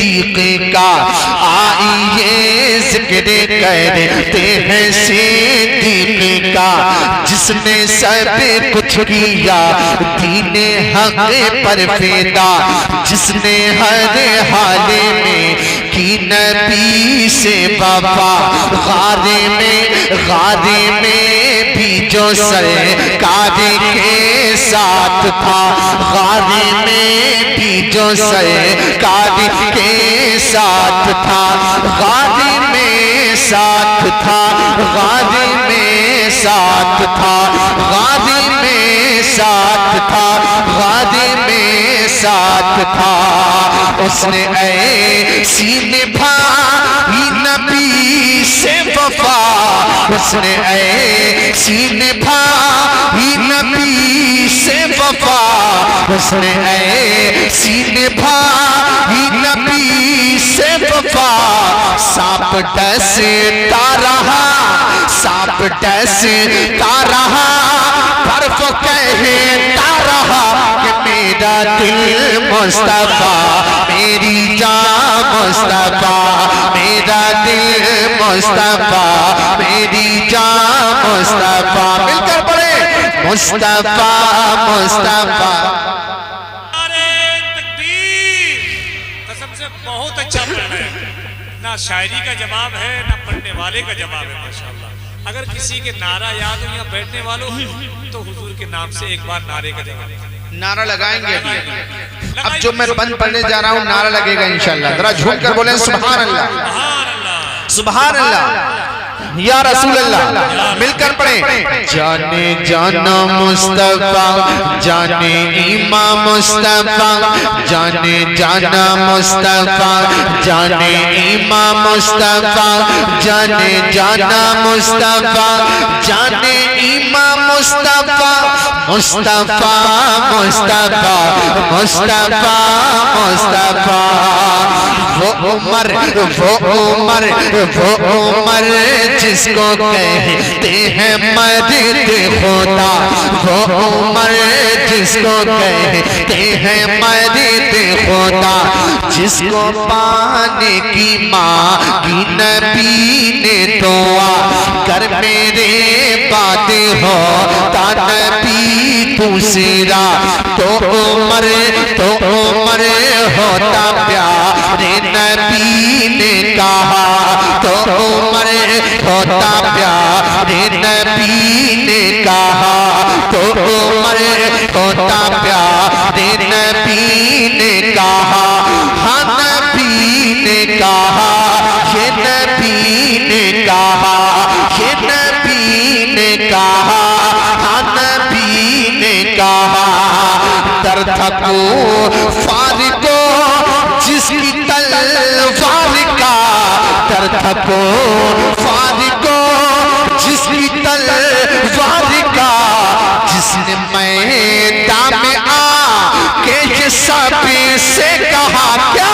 صدیق کا آئیے ذکر کرتے ہیں صدیق کا، جس نے سب کچھ کیا دین حق پر فدا، جس نے ہر حال میں کی نبی سے وفا، غار میں بھی جو سرکار کے ساتھ تھا، غار میں بھی جو سرکار کے ساتھ تھا، غار میں ساتھ تھا، غار میں ساتھ تھا، غار میں ساتھ تھا، غار میں ساتھ تھا، اس نے ایسی نبھائی نبی سے وفا، اس نے ایسی نبھائی نبی سے وفا، اس نے ایسی نبھائی نبی سے وفا، سانپ ڈستا رہا، سانپ ڈستا رہا، پر وہ کہتا رہا کہ میرا دل مصطفیٰ، میری جان مصطفیٰ، میرا دل مصطفیٰ، میری جان مصطفیٰ، مل کر پڑھیں مصطفیٰ مصطفیٰ۔ نعرہ تکبیر! قسم سے بہت اچھا پڑھنا ہے، نہ شاعری کا جواب ہے نہ پڑھنے والے کا جواب ہے، ماشاءاللہ۔ اگر کسی کے نعرہ یاد ہو یا بیٹھنے والوں تو حضور کے نام سے ایک بار نعرے کا جواب نعرہ لگائیں گے اب جو میں بند پڑھنے جا رہا ہوں نعرہ لگے گا انشاءاللہ، ذرا جھوم کر بولیں سبحان اللہ سبحان اللہ یا رسول اللہ، مل کر پڑھیں جانے جانا مصطفیٰ، جانے امام مصطفیٰ، جانے جانا مصطفیٰ، جانے امام مصطفیٰ، جانے جانا مصطفیٰ، جانے امام مصطفیٰ، مصطفیٰ مصطفیٰ مصطفیٰ مصطفیٰ، وہ عمر جس کو کہتے ہیں مرد خدا، وہ عمر جس کو کہتے ہیں مرد خدا، جس کو پانے کی مانگی نبی نے دعا، کر میرے بات ہوتا نبی دوسرا، تو عمر ہوتا پیارے نبی نے کہا، تو عمر ہوتا پیارے نبی نے کہا، تو عمر ہوتا پیارے نبی نے کہا، ہاں نبی نے کہا، یہ نبی نے کہا، یہ نبی نے کہا، ہاں نبی نے کہا، در تھکو فارغو جس کی تلوار کا، در تھکو فارغو جس کی تلوار کا، جس نے میدان میں آ کے یہ سب سے کہا کیا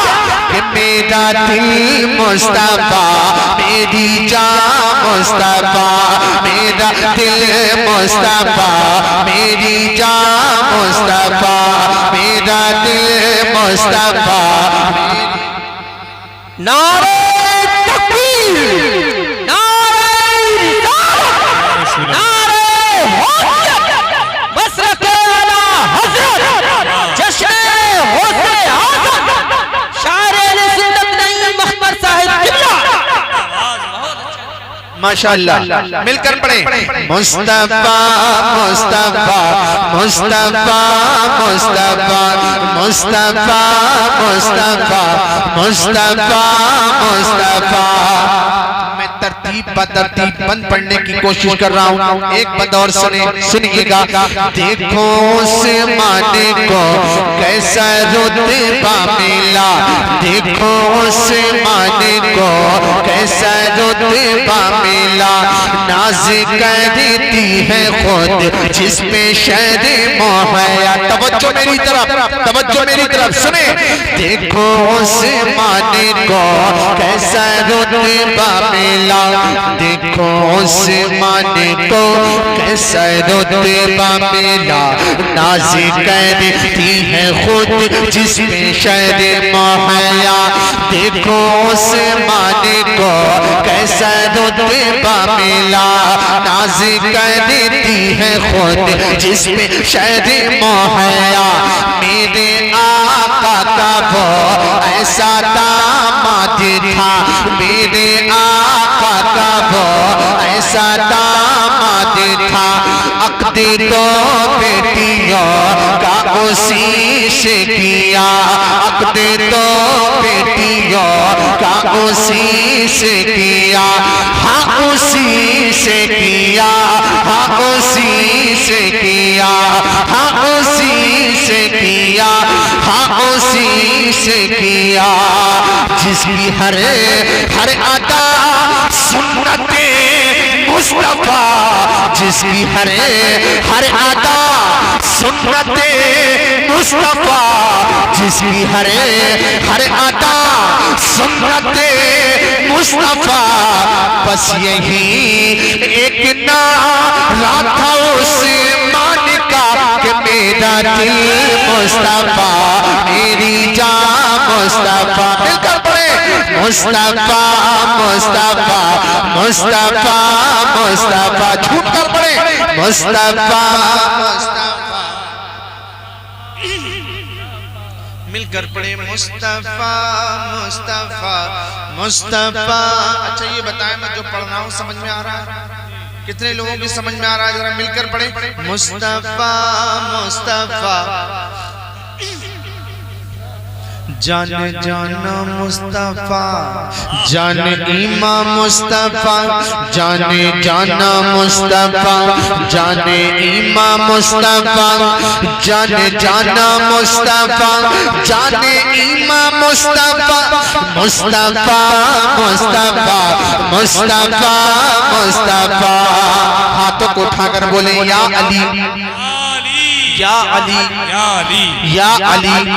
کہ میرا دل مصطفیٰ، میری جان مصطفیٰ، میرا دل مصطفیٰ، میری جان مصطفیٰ، میرا دل مصطفیٰ۔ نعرہ تکبیر، نعرہ رسالت، نعرہ حجت، مسرت اعلیٰ حضرت جشن حسین آزاد شاعر اہل سنت نعیم احمد صاحب قبلہ۔ ماشاءاللہ مل کر پڑھیں مصطفیٰ مصطفیٰ مصطفیٰ مصطفیٰ مصطفیٰ مصطفیٰ مصطفیٰ مصطفیٰ۔ میں ترتیب ترتیب بند پڑھنے کی کوشش کر رہا ہوں، ایک بند اور سنیے گا۔ دیکھو عثمان کو کیسا رتبہ ملا، دیکھو عثمان کو کیسا رتبہ ملا ناز کرتی ہے خود جس پہ شہد مہیا توجہ میری طرف سنیں دیکھو عثمان کو کیسا رتبہ ملا دیکھو عثمان کو کیسا رتبہ ملا ناز کرتی ہے خود جس میں شہد مہیا دیکھو عثمان کو کیسا رتبہ ملا ناز کرتی ہے خود جس میں شہد مہیا میرے آقا کا وہ ایسا داماد تھا میرے آقا کا وہ ایسا داماد تھا عقد دو بیٹیوں کا اسی سے کیا عقد دو بیٹیوں کا اسی سے کیا ہاں اسی سے کیا ہاں اسی سے کیا ہاں اسی سے کیا ہاں اسی سے کیا جس کی ہر ادا سنت مصطفیٰ جس کی ہر ادا سنت مصطفیٰ جس کی ہر ادا سنت مصطفیٰ بس یہی ایک نعرہ تھا عثمان کا کہ میرا دل مصطفیٰ میری جان مصطفیٰ مل کر پڑھے مصطفیٰ مصطفیٰ مصطفیٰ مصطفیٰ جھوٹ کر پڑھے مصطفیٰ مل کر پڑھے مصطفیٰ مصطفیٰ مصطفیٰ اچھا یہ بتائیں میں جو پڑھ رہا ہوں سمجھ میں آ رہا ہے کتنے لوگوں کی سمجھ میں آ رہا ہے ذرا مل کر پڑھیں مصطفیٰ مصطفیٰ جان جانا مصطفیٰ جان امام مصطفیٰ جان جانا مصطفیٰ جان امام مصطفیٰ جان جانا مصطفیٰ جان امام مصطفیٰ مصطفیٰ مصطفیٰ مصطفیٰ مصطفیٰ ہاتھوں کو اٹھا کر بولیں یا علی یا علی یا علی یا علی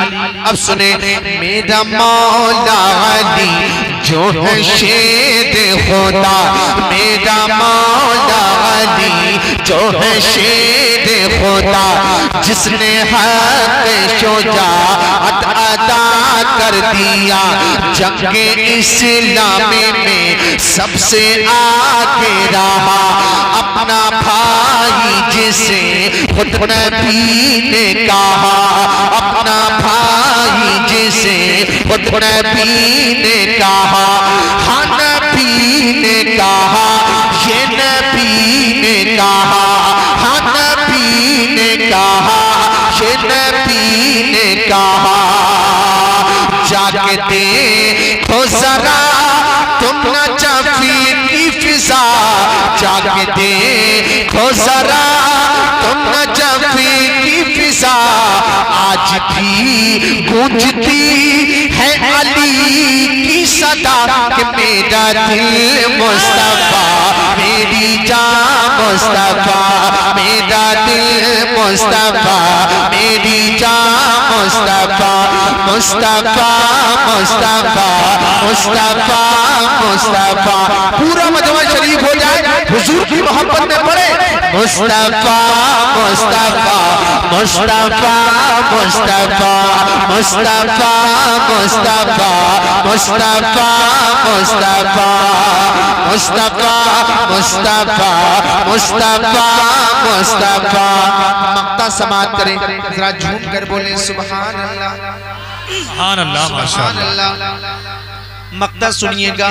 اب سنیں میرا مولا علی جو ہے شیر خدا میرا مولا علی جو ہے شیر خدا جس نے حق شجاعت ادا کر دیا جنگ اسلام میں سب سے آگے رہا اپنا بھائی جسے خود نبی نے کہا اپنا بھائی جسے خود نبی نے کہا ہاں نبی نے کہا یہ نبی نے کہا ہاں نبی نے کہا یہ نبی نے کہا جا کے دیکھو ذرا تم نجفی کی فضا جا کے دیکھو ذرا تم نجفی کی فضا آج بھی گونجتی ہے علی کی صدا کہ میرا دل مصطفیٰ میری جان مصطفیٰ میرا دل مصطفیٰ میری جان مصطفیٰ مصطفیٰ مصطفیٰ مصطفیٰ مصطفیٰ پورا مجمع شریف ہو جائے حضور کی محبت میں پڑھے مصطفیٰ مصطفیٰ مصطفیٰ مصطفیٰ مصطفیٰ مصطفیٰ مصطفیٰ مصطفیٰ مصطفیٰ مصطفیٰ مصطفیٰ مصطفیٰ مقطع سماعت کریں ذرا جھوم کر بولیں سبحان اللہ سبحان اللہ ماشاءاللہ مقطع سنیے گا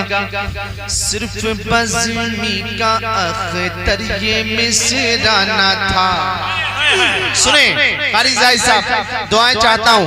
صرف بزمی کا اختر یہ مصرانہ تھا سنیں قاری زاہد صاحب دعائیں چاہتا ہوں